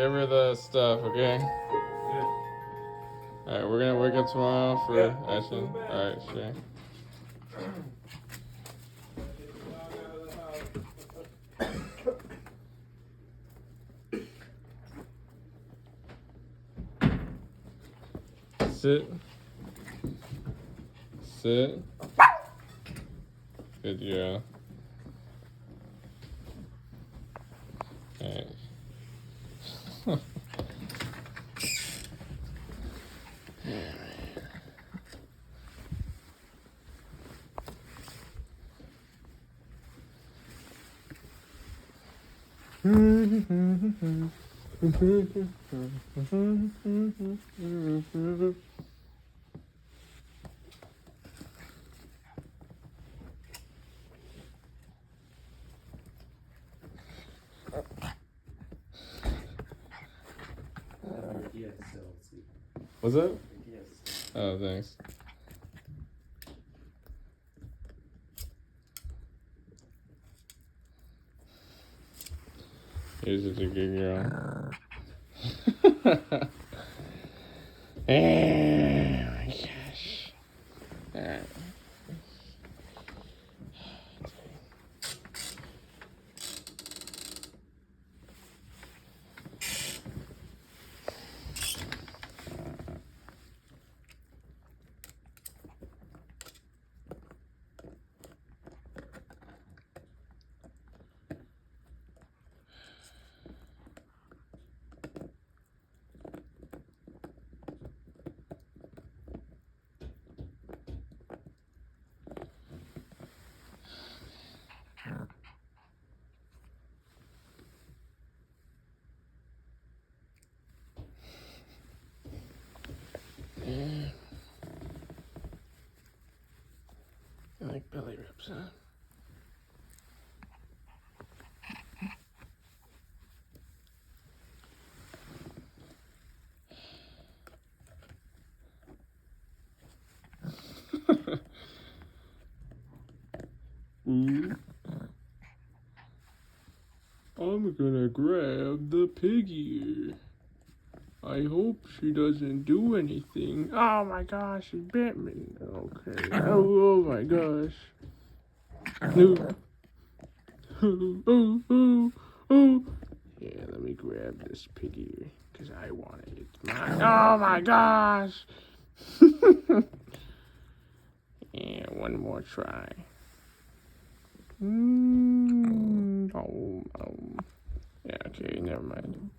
Give her the stuff, okay? Good. Alright, we're gonna wake up tomorrow for Yeah. action. Alright, sure. Sit. Sit. Good girl. Alright. What's up? Oh, thanks. You're such a good girl. Oh my gosh. Alright. Yeah. You like belly rubs, huh? Ooh. I'm gonna grab the pig ear. I hope she doesn't do anything. Oh my gosh, she bit me. Okay. Oh my gosh. No. Oh. Yeah, let me grab this pig ear, because I want it. It's mine. Oh my gosh. Yeah, one more try. Oh. Yeah, okay, never mind.